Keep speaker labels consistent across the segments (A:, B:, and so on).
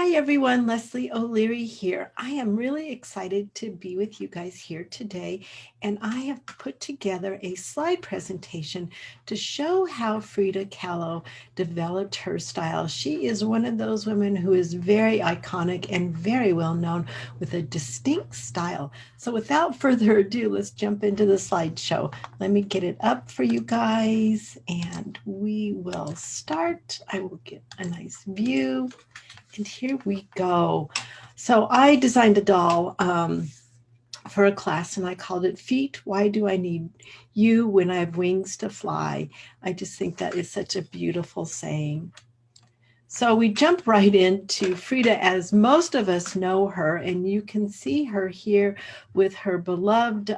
A: Hi everyone, Leslie O'Leary here. I am really excited to be with you guys here today, and I have put together a slide presentation to show how Frida Kahlo developed her style. She is one of those women who is very iconic and very well known with a distinct style. So without further ado, let's jump into the slideshow. Let me get it up for you guys and we will start. I will get a nice view. And here we go. So I designed a doll for a class and I called it Feet, Why Do I Need You When I Have Wings to Fly? I just think that is such a beautiful saying. So we jump right into Frida as most of us know her, and you can see her here with her beloved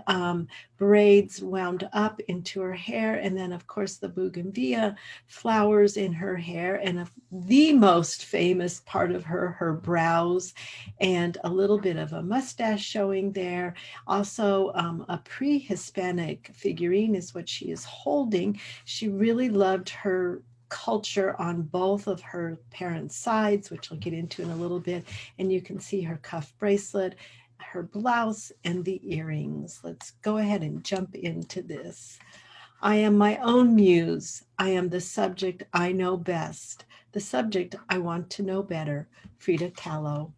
A: braids wound up into her hair, and then of course the bougainvillea flowers in her hair, and the most famous part of her brows, and a little bit of a mustache showing there. Also a pre-Hispanic figurine is what she is holding. She really loved her culture on both of her parents' sides, which I'll get into in a little bit. And you can see her cuff bracelet, her blouse, and the earrings. Let's go ahead and jump into this. I am my own muse. I am the subject I know best. The subject I want to know better. Frida Kahlo.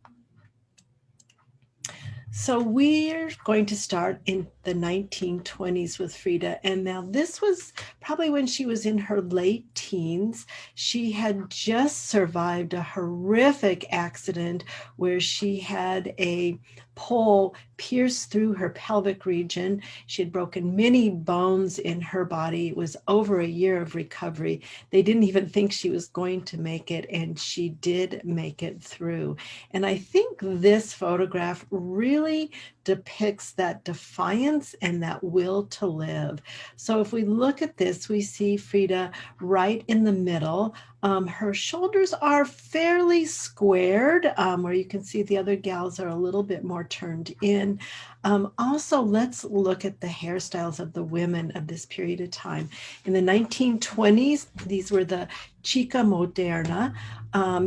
A: So we're going to start in the 1920s with Frida. And now this was probably when she was in her late teens. She had just survived a horrific accident where she had a pole pierced through her pelvic region. She had broken many bones in her body. It was over a year of recovery. They didn't even think she was going to make it, and she did make it through. And I think this photograph really depicts that defiance and that will to live. So if we look at this, we see Frida right in the middle. Her shoulders are fairly squared, where you can see the other gals are a little bit more turned in. Also, let's look at the hairstyles of the women of this period of time. In the 1920s, these were the chica moderna.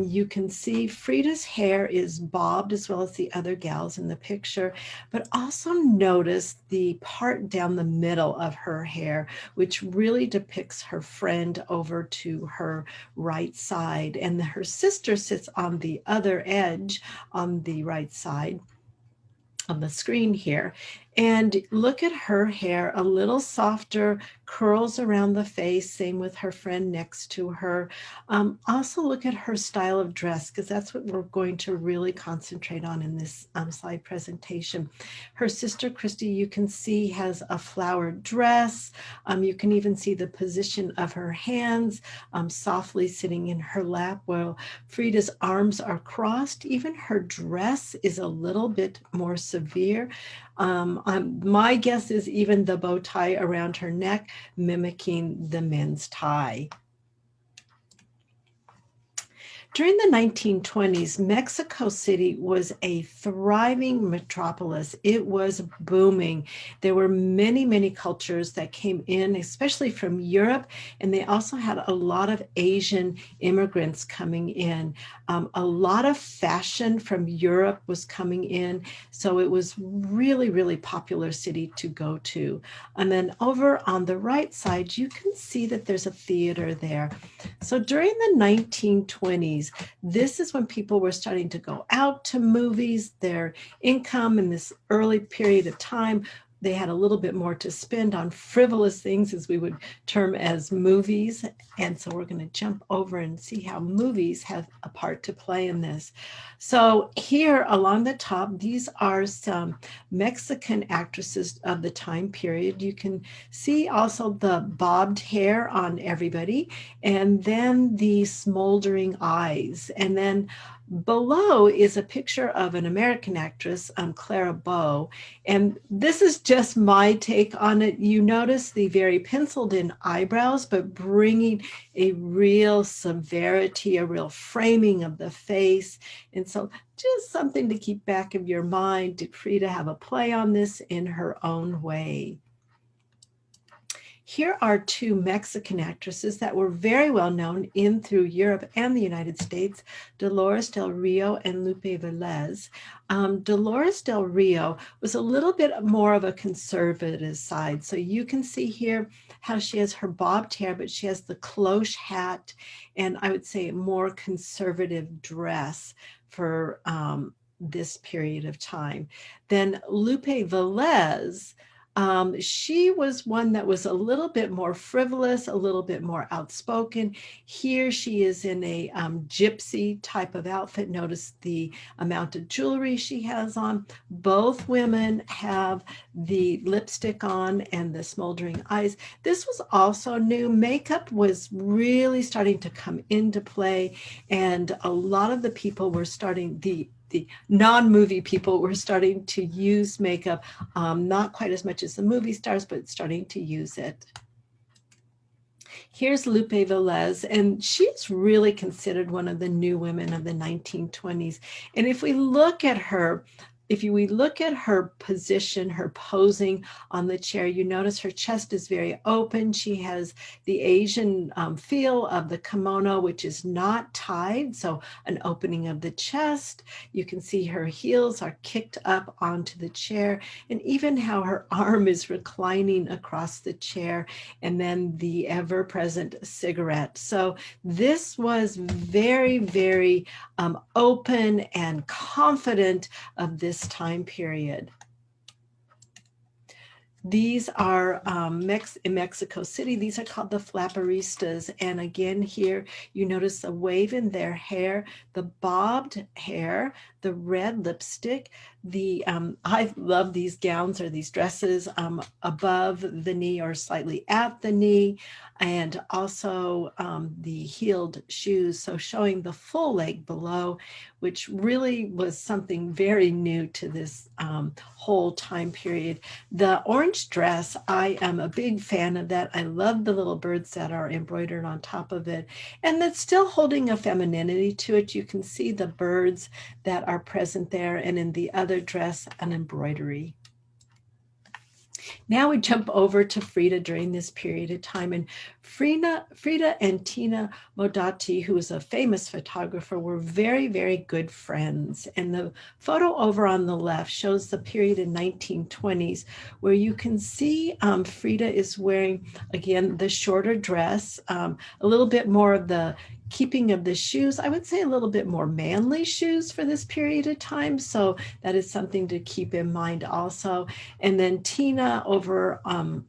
A: You can see Frida's hair is bobbed as well as the other gals in the picture, but also notice the part down the middle of her hair, which really depicts her friend over to her right side, and her sister sits on the other edge on the right side on the screen here. And look at her hair, a little softer, curls around the face, same with her friend next to her. Also look at her style of dress, because that's what we're going to really concentrate on in this slide presentation. Her sister, Christy, you can see has a flowered dress. You can even see the position of her hands softly sitting in her lap, while Frida's arms are crossed. Even her dress is a little bit more severe. My guess is even the bow tie around her neck mimicking the men's tie. During the 1920s, Mexico City was a thriving metropolis. It was booming. There were many, many cultures that came in, especially from Europe, and they also had a lot of Asian immigrants coming in. A lot of fashion from Europe was coming in, so it was really, really popular city to go to. And then over on the right side, you can see that there's a theater there. So during the 1920s, this is when people were starting to go out to movies. Their income in this early period of time, they had a little bit more to spend on frivolous things, as we would term as movies. And so we're going to jump over and see how movies have a part to play in this. So here along the top, these are some Mexican actresses of the time period. You can see also the bobbed hair on everybody, and then the smoldering eyes. And then below is a picture of an American actress, Clara Bow. And this is just my take on it. You notice the very penciled in eyebrows, but bringing a real severity, a real framing of the face. And so just something to keep back of your mind. Did Frida have a play on this in her own way? here are two Mexican actresses that were very well known in through Europe and the United States, Dolores del Rio and Lupe Velez. Dolores del Rio was a little bit more of a conservative side. So you can see here how she has her bobbed hair, but she has the cloche hat, and I would say a more conservative dress for this period of time. Then Lupe Velez, she was one that was a little bit more frivolous, a little bit more outspoken. Here she is in a gypsy type of outfit. Notice the amount of jewelry she has on. Both women have the lipstick on and the smoldering eyes. This was also new. Makeup was really starting to come into play, and a lot of the people were starting, the non-movie people were starting to use makeup, not quite as much as the movie stars, but starting to use it. Here's Lupe Velez, and she's really considered one of the new women of the 1920s. And if we look at her, if we look at her position, her posing on the chair, you notice her chest is very open. She has the Asian feel of the kimono, which is not tied, so an opening of the chest. You can see her heels are kicked up onto the chair, and even how her arm is reclining across the chair, and then the ever-present cigarette. So this was very, very open and confident of this time period. These are in Mexico City. These are called the flaperistas. And again, here you notice the wave in their hair, the bobbed hair, the red lipstick. I love these gowns or these dresses above the knee or slightly at the knee, and also the heeled shoes, so showing the full leg below, which really was something very new to this whole time period. The orange dress, I am a big fan of that. I love the little birds that are embroidered on top of it, and that's still holding a femininity to it. You can see the birds that are present there, and in the other dress, an embroidery. Now we jump over to Frida during this period of time, and Frida and Tina Modotti, who was a famous photographer, were very, very good friends. And the photo over on the left shows the period in 1920s, where you can see Frida is wearing, again, the shorter dress, a little bit more of the keeping of the shoes, I would say a little bit more manly shoes for this period of time. So that is something to keep in mind also. And then Tina over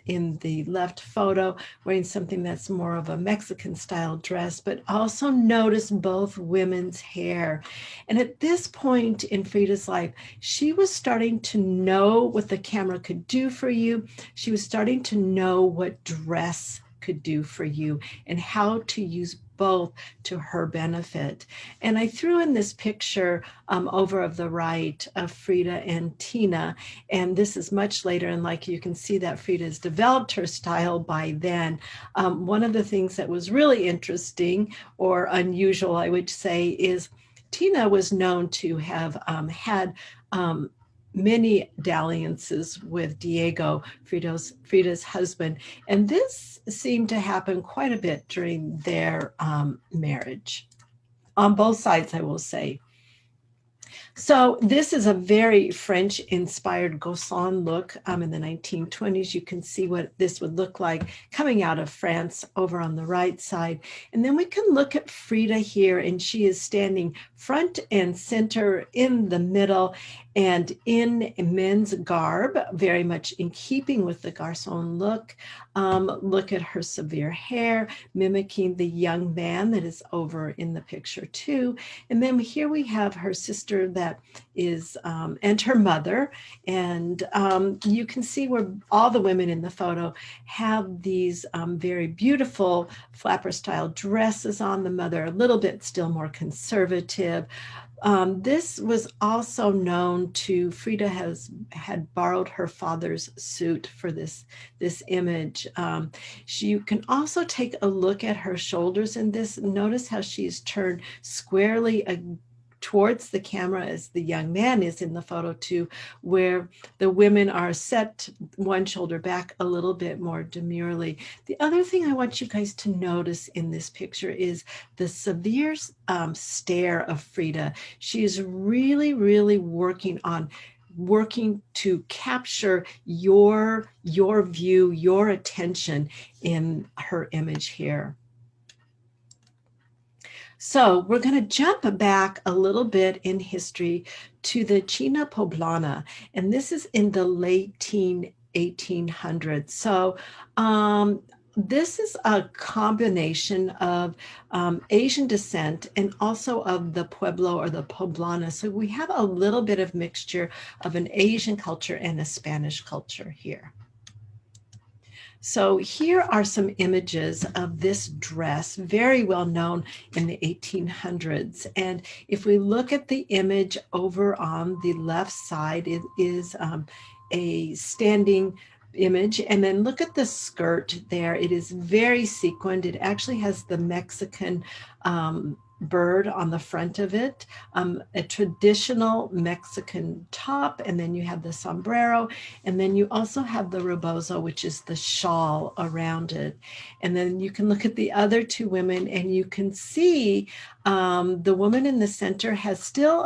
A: in the left photo wearing something that's more of a Mexican style dress, but also notice both women's hair. And at this point in Frida's life, she was starting to know what the camera could do for you. She was starting to know what dress could do for you and how to use both to her benefit. And I threw in this picture over of the right of Frida and Tina, and this is much later, and like you can see that Frida has developed her style by then. One of the things that was really interesting or unusual, I would say, is Tina was known to have had many dalliances with Diego, Frida's husband. And this seemed to happen quite a bit during their marriage, on both sides, I will say. So this is a very French-inspired Gosson look in the 1920s. You can see what this would look like coming out of France over on the right side. And then we can look at Frida here, and she is standing front and center in the middle and in men's garb, very much in keeping with the Garçon look. Look at her severe hair, mimicking the young man that is over in the picture too. And then here we have her sister that is, and her mother. And you can see where all the women in the photo have these very beautiful flapper style dresses on. The mother a little bit still more conservative. This was also known to, Frida had borrowed her father's suit for this image. You can also take a look at her shoulders in this. Notice how she's turned squarely towards the camera as the young man is in the photo too, where the women are set one shoulder back a little bit more demurely. The other thing I want you guys to notice in this picture is the severe stare of Frida. She is really, really working to capture your view, your attention in her image here. So we're going to jump back a little bit in history to the China Poblana, and this is in the late 1800s. So this is a combination of Asian descent and also of the Pueblo or the Poblana. So we have a little bit of mixture of an Asian culture and a Spanish culture here. So here are some images of this dress, very well known in the 1800s. And if we look at the image over on the left side, it is a standing image. And then look at the skirt there. It is very sequined. It actually has the Mexican bird on the front of it, a traditional Mexican top, and then you have the sombrero, and then you also have the rebozo, which is the shawl around it. And then you can look at the other two women, and you can see the woman in the center has still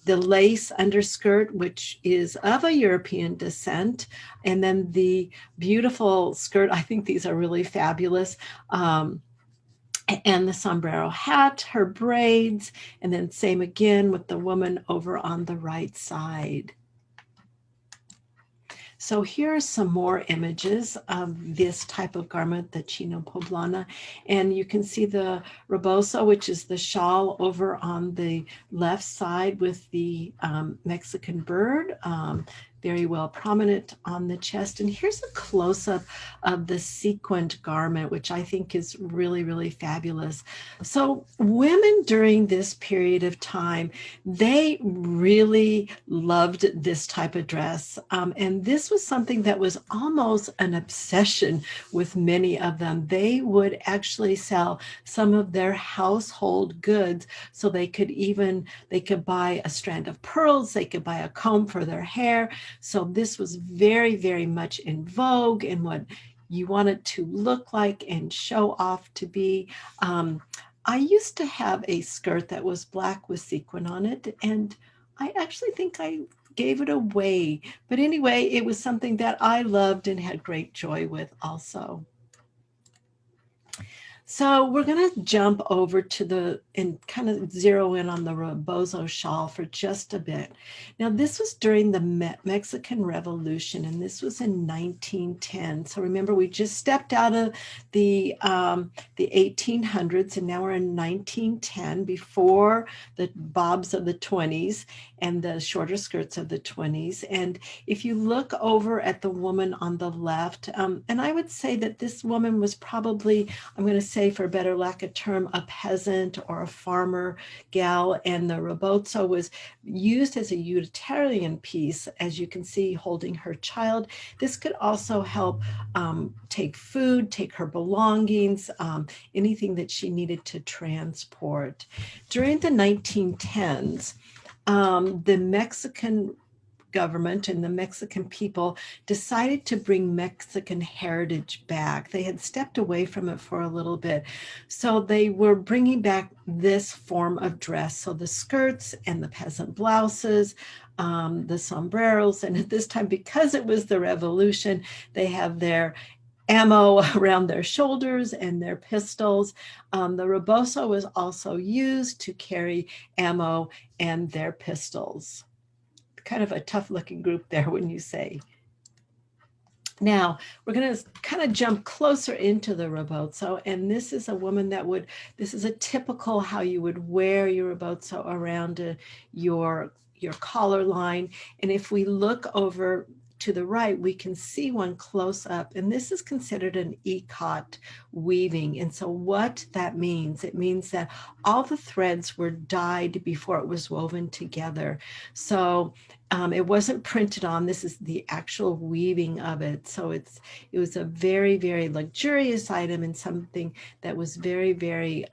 A: the lace underskirt, which is of a European descent, and then the beautiful skirt. I think these are really fabulous. And the sombrero hat, her braids, and then same again with the woman over on the right side. So here are some more images of this type of garment, the China Poblana. And you can see the rebozo, which is the shawl over on the left side with the Mexican bird, very well prominent on the chest. And here's a close-up of the sequined garment, which I think is really, really fabulous. So women during this period of time, they really loved this type of dress. And this was something that was almost an obsession with many of them. They would actually sell some of their household goods so they could buy a strand of pearls, they could buy a comb for their hair. So this was very, very much in vogue and what you want it to look like and show off to be. I used to have a skirt that was black with sequin on it, and I actually think I gave it away. But anyway, it was something that I loved and had great joy with also. So we're going to jump over to and kind of zero in on the rebozo shawl for just a bit. Now, this was during the Mexican Revolution, and this was in 1910. So remember, we just stepped out of the 1800s, and now we're in 1910, before the bobs of the 20s and the shorter skirts of the 20s. And if you look over at the woman on the left, and I would say that this woman was probably, I'm going to say for better lack of term, a peasant or a farmer gal, and the rebozo was used as a utilitarian piece, as you can see, holding her child. This could also help take food, take her belongings, anything that she needed to transport. During the 1910s, the Mexican government and the Mexican people decided to bring Mexican heritage back. They had stepped away from it for a little bit. So they were bringing back this form of dress. So the skirts and the peasant blouses, the sombreros, and at this time, because it was the revolution, they have their ammo around their shoulders and their pistols. The rebozo was also used to carry ammo and their pistols. Kind of a tough looking group there, wouldn't you say? Now, we're going to kind of jump closer into the rebozo, and this is a woman this is a typical how you would wear your rebozo around your collar line. And if we look over to the right, we can see one close up, and this is considered an ikat weaving. And so what that means, it means that all the threads were dyed before it was woven together. So It wasn't printed on. This is the actual weaving of it. So it was a very, very luxurious item and something that was very, very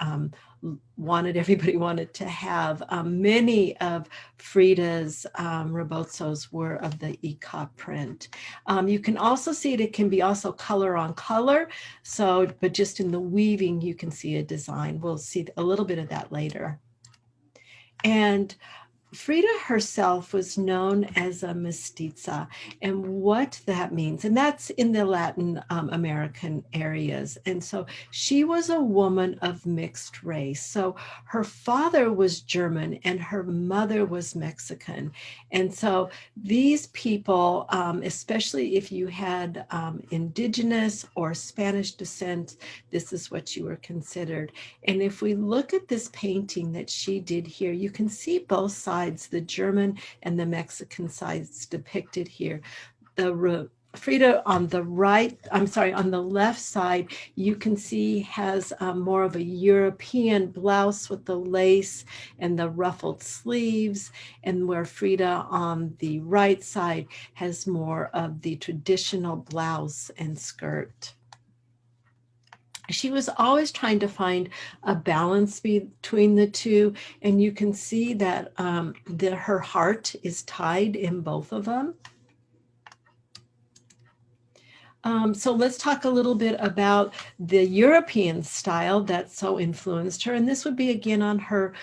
A: everybody wanted to have. Many of Frida's rebozos were of the ikat print. You can also see it can be also color on color. So, but just in the weaving, you can see a design. We'll see a little bit of that later. And Frida herself was known as a mestiza, and what that means, and that's in the Latin American areas. And so she was a woman of mixed race. So her father was German and her mother was Mexican. And so these people, especially if you had indigenous or Spanish descent, this is what you were considered. And if we look at this painting that she did here, you can see both sides, the German and the Mexican sides depicted here. Frida on the right, on the left side, you can see has more of a European blouse with the lace and the ruffled sleeves, and where Frida on the right side has more of the traditional blouse and skirt. She was always trying to find a balance between the two, and you can see that her heart is tied in both of them. So let's talk a little bit about the European style that so influenced her, and this would be again on her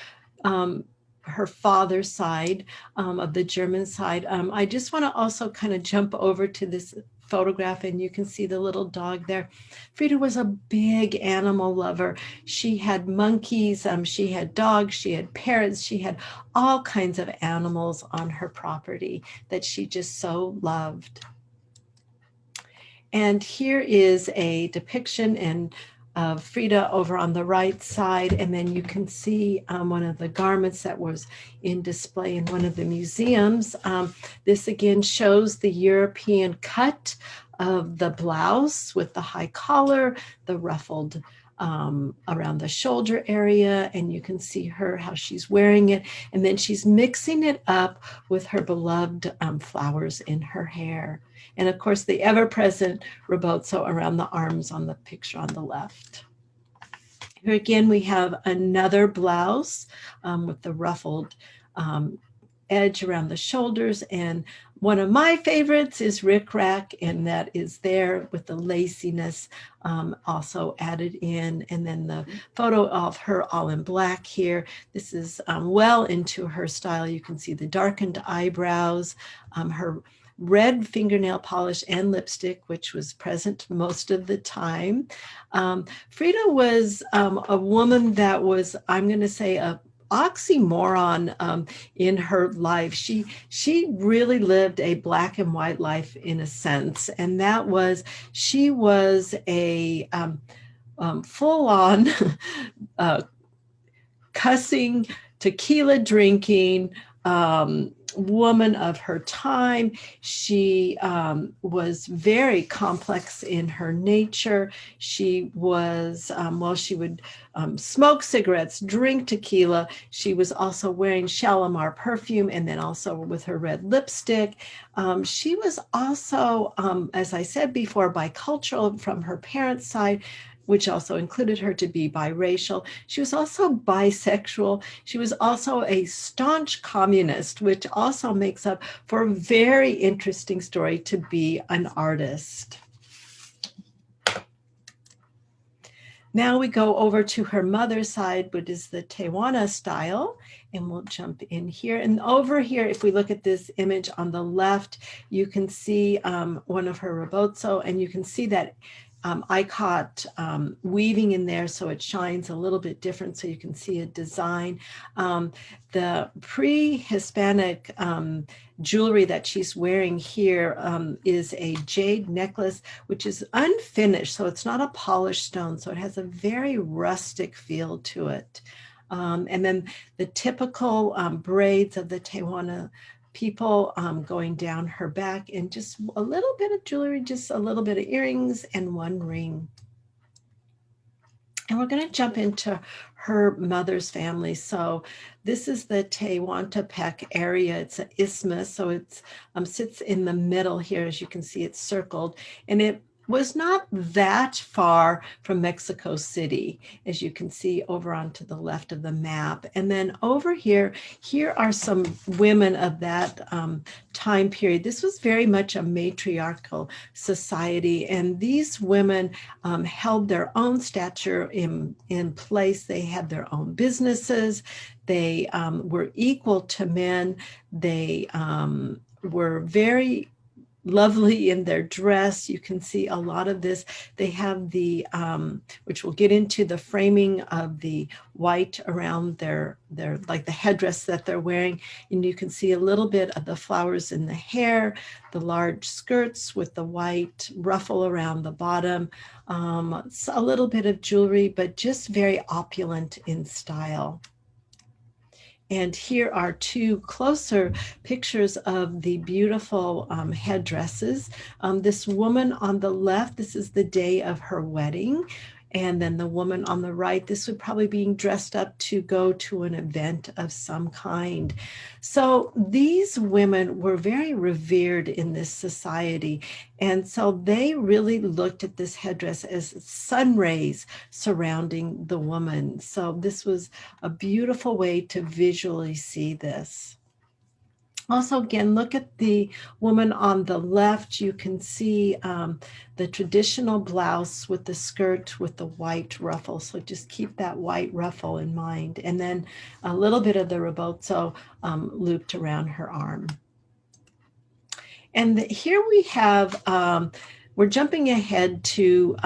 A: father's side, of the German side. I just want to also kind of jump over to this photograph, and you can see the little dog there. Frida was a big animal lover. She had monkeys, she had dogs, she had parrots, she had all kinds of animals on her property that she just so loved. And here is a depiction of Frida over on the right side, and then you can see one of the garments that was in display in one of the museums. This again shows the European cut of the blouse with the high collar, the ruffled around the shoulder area, and you can see how she's wearing it, and then she's mixing it up with her beloved flowers in her hair. And of course, the ever-present rebozo around the arms on the picture on the left. Here again, we have another blouse with the ruffled edge around the shoulders. And one of my favorites is Rick Rack, and that is there with the laciness also added in. And then the photo of her all in black here. This is well into her style. You can see the darkened eyebrows, her red fingernail polish and lipstick, which was present most of the time. Frida was a woman that was, I'm going to say, a oxymoron in her life. She really lived a black and white life in a sense, and that was she was a full-on cussing, tequila drinking woman of her time. She was very complex in her nature. She was, she would smoke cigarettes, drink tequila. She was also wearing Shalimar perfume, and then also with her red lipstick. She was also, as I said before, bicultural from her parents' side, which also included her to be biracial. She was also bisexual. She was also a staunch communist, which also makes up for a very interesting story to be an artist. Now we go over to her mother's side, which is the Tehuana style, and we'll jump in here. And over here, if we look at this image on the left, you can see one of her rebozo, and you can see that ikat weaving in there, so it shines a little bit different, so you can see a design. The pre-Hispanic jewelry that she's wearing here is a jade necklace, which is unfinished, so it's not a polished stone, so it has a very rustic feel to it. And then the typical braids of the Tehuana people going down her back, and just a little bit of jewelry, just a little bit of earrings and one ring. And we're going to jump into her mother's family. So this is the Tehuantepec area. It's an isthmus, so it's sits in the middle here. As you can see, it's circled, and it was not that far from Mexico City, as you can see over onto the left of the map. And then over here are some women of that time period. This was very much a matriarchal society, and these women held their own stature in place. They had their own businesses. They were equal to men. They were very lovely in their dress. You can see a lot of this. They have the, which we'll get into, the framing of the white around their like the headdress that they're wearing. And you can see a little bit of the flowers in the hair, the large skirts with the white ruffle around the bottom, a little bit of jewelry, but just very opulent in style. And here are two closer pictures of the beautiful headdresses. This woman on the left, this is the day of her wedding. And then the woman on the right, this would probably be dressed up to go to an event of some kind. So these women were very revered in this society. And so they really looked at this headdress as sun rays surrounding the woman. So this was a beautiful way to visually see this. Also, again, look at the woman on the left. You can see the traditional blouse with the skirt with the white ruffle. So just keep that white ruffle in mind. And then a little bit of the rebozo looped around her arm. And here we have, we're jumping ahead to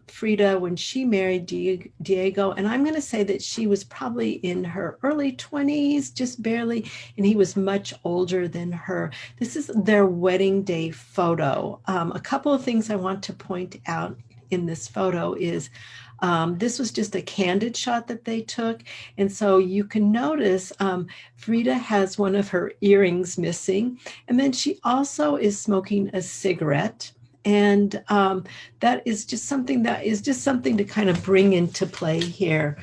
A: Frida when she married Diego, and I'm going to say that she was probably in her early 20s, just barely, and he was much older than her. This is their wedding day photo. A couple of things I want to point out in this photo is this was just a candid shot that they took. And so you can notice Frida has one of her earrings missing, and then she also is smoking a cigarette. And that is just something to kind of bring into play here.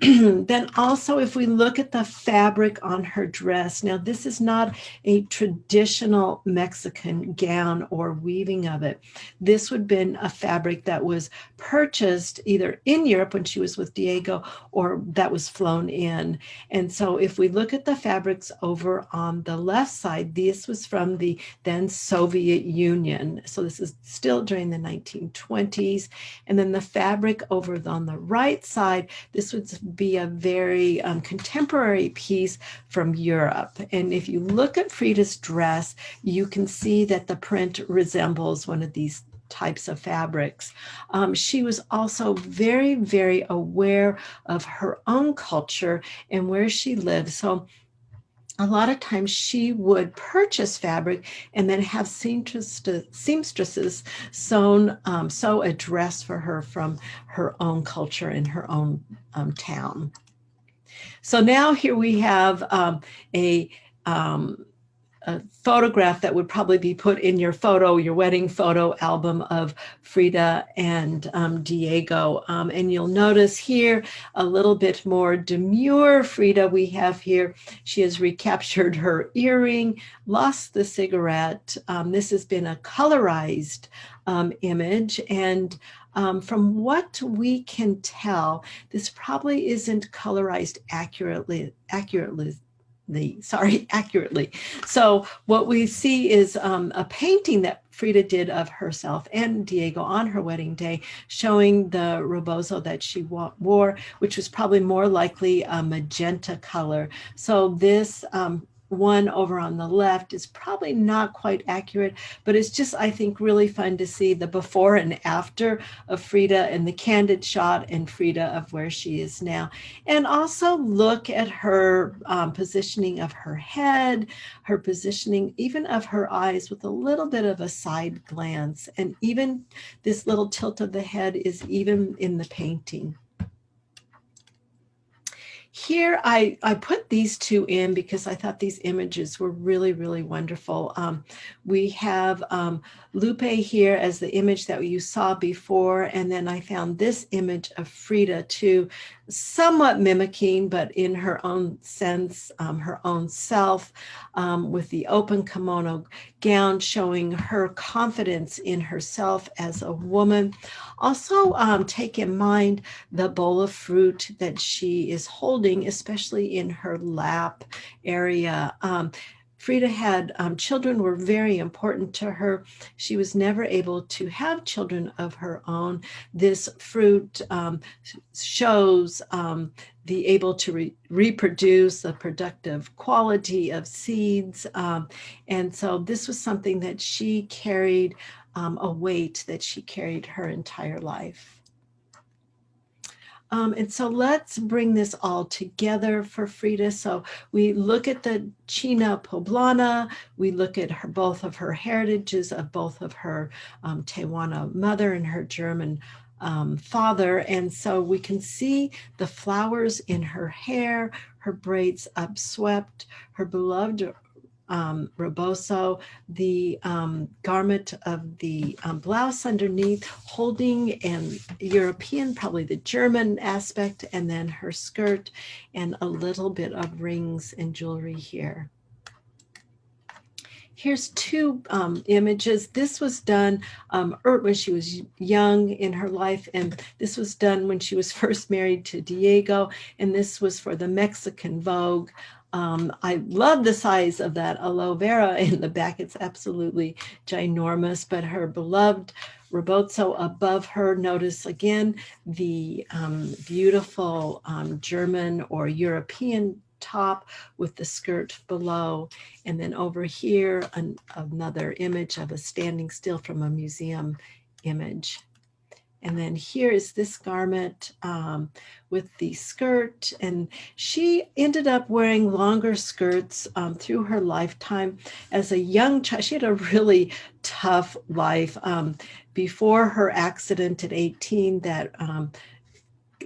A: Then also, if we look at the fabric on her dress, now this is not a traditional Mexican gown or weaving of it. This would have been a fabric that was purchased either in Europe when she was with Diego or that was flown in. And so if we look at the fabrics over on the left side, this was from the then Soviet Union. So this is still during the 1920s. And then the fabric over on the right side, this would be a very contemporary piece from Europe. And if you look at Frida's dress, you can see that the print resembles one of these types of fabrics. She was also very, very aware of her own culture and where she lived. So a lot of times she would purchase fabric and then have seamstresses sew a dress for her from her own culture in her own town. So now here we have a photograph that would probably be put in your wedding photo album of Frida and Diego. And you'll notice here a little bit more demure Frida we have here. She has recaptured her earring, lost the cigarette. This has been a colorized image, and from what we can tell, this probably isn't colorized accurately. So what we see is a painting that Frida did of herself and Diego on her wedding day, showing the rebozo that she wore, which was probably more likely a magenta color. So this one over on the left is probably not quite accurate, but it's just, I think, really fun to see the before and after of Frida and the candid shot and Frida of where she is now. And also look at her positioning of her head, her positioning even of her eyes with a little bit of a side glance. And even this little tilt of the head is even in the painting. Here, I put these two in because I thought these images were really, really wonderful. We have Lupe here as the image that you saw before, and then I found this image of Frida too. somewhat mimicking, but in her own sense, her own self, with the open kimono gown showing her confidence in herself as a woman. Also, take in mind the bowl of fruit that she is holding, especially in her lap area. Frida had children were very important to her. She was never able to have children of her own. This fruit shows the able to reproduce, the productive quality of seeds. And so this was something that she carried, a weight that she carried her entire life. And so let's bring this all together for Frida. So we look at the China Poblana, we look at her, both of her heritages of both of her Tewana mother and her German father. And so we can see the flowers in her hair, her braids upswept, her beloved rebozo, the garment of the blouse underneath, holding an European, probably the German aspect, and then her skirt and a little bit of rings and jewelry here. Here's two images. This was done when she was young in her life, and this was done when she was first married to Diego, and this was for the Mexican Vogue. I love the size of that aloe vera in the back. It's absolutely ginormous, but her beloved rebozo above her. Notice again the beautiful German or European top with the skirt below. And then over here, another image of a standing still from a museum image. And then here is this garment with the skirt. And she ended up wearing longer skirts through her lifetime. As a young child, she had a really tough life. Before her accident at 18 that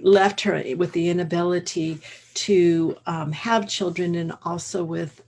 A: left her with the inability to have children, and also with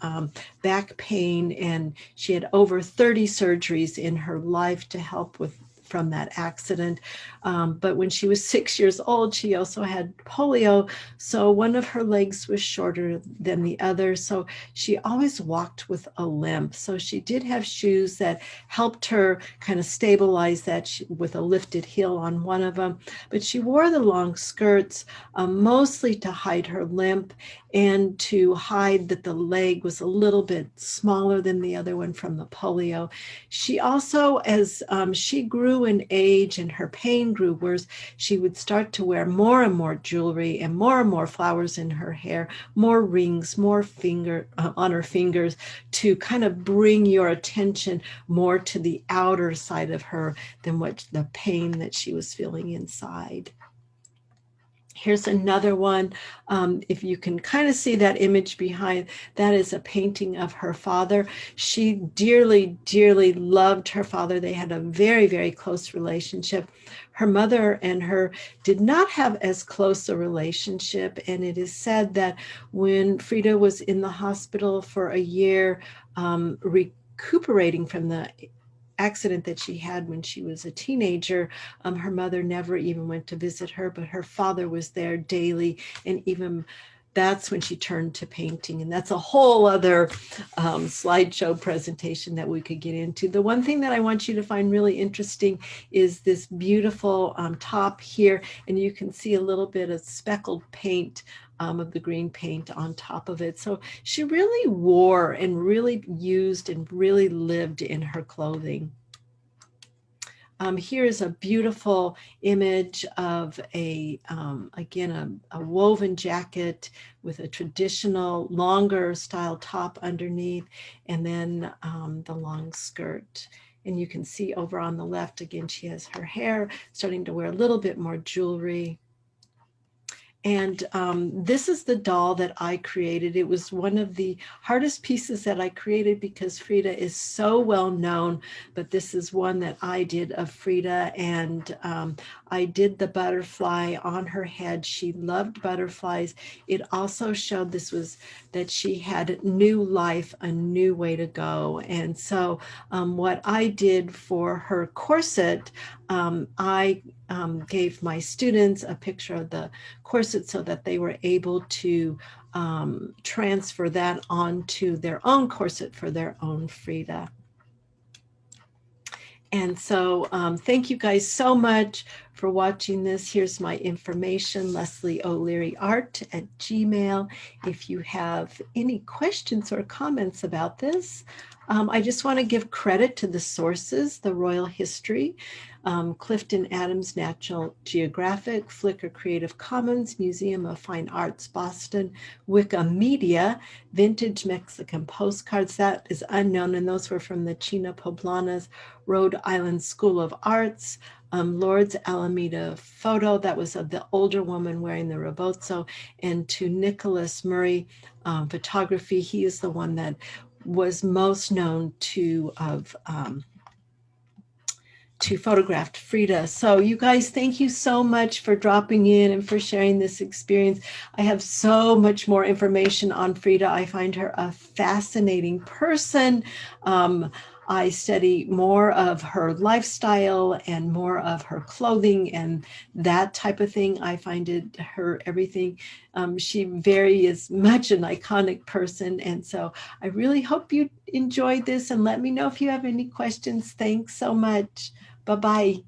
A: back pain. And she had over 30 surgeries in her life to help with from that accident. But when she was 6 years old, she also had polio. So one of her legs was shorter than the other. So she always walked with a limp. So she did have shoes that helped her kind of stabilize that with a lifted heel on one of them. But she wore the long skirts mostly to hide her limp and to hide that the leg was a little bit smaller than the other one from the polio. She also, as she grew in age and her pain grew worse, she would start to wear more and more jewelry and more flowers in her hair, more rings, more on her fingers, to kind of bring your attention more to the outer side of her than what the pain that she was feeling inside. Here's another one. If you can kind of see that image behind, that is a painting of her father. She dearly, dearly loved her father. They had a very, very close relationship. Her mother and her did not have as close a relationship. And it is said that when Frida was in the hospital for a year, recuperating from the accident that she had when she was a teenager, her mother never even went to visit her, but her father was there daily. And even that's when she turned to painting. And that's a whole other slideshow presentation that we could get into. The one thing that I want you to find really interesting is this beautiful top here. And you can see a little bit of speckled paint of the green paint on top of it. So she really wore and really used and really lived in her clothing. Here is a beautiful image of again, a woven jacket with a traditional longer style top underneath, and then the long skirt. And you can see over on the left, again, she has her hair starting to wear a little bit more jewelry. And this is the doll that I created. It was one of the hardest pieces that I created because Frida is so well known, but this is one that I did of Frida, and I did the butterfly on her head. She loved butterflies. It also showed that she had new life, a new way to go. And so what I did for her corset, I gave my students a picture of the corset corset so that they were able to transfer that onto their own corset for their own Frida. And so thank you guys so much for watching this. Here's my information, LeslieO'LearyArt@gmail. If you have any questions or comments about this, I just want to give credit to the sources, the Royal History, Clifton Adams Natural Geographic, Flickr Creative Commons, Museum of Fine Arts, Boston, Wikimedia, Vintage Mexican Postcards, that is unknown, and those were from the China Poblanas, Rhode Island School of Arts, Lord's Alameda photo, that was of the older woman wearing the rebozo, and to Nicholas Murray photography. He is the one that was most known to photographed Frida. So you guys, thank you so much for dropping in and for sharing this experience. I have so much more information on Frida. I find her a fascinating person. I study more of her lifestyle and more of her clothing and that type of thing. I find her everything. She very is much an iconic person. And so I really hope you enjoyed this, and let me know if you have any questions. Thanks so much. Bye-bye.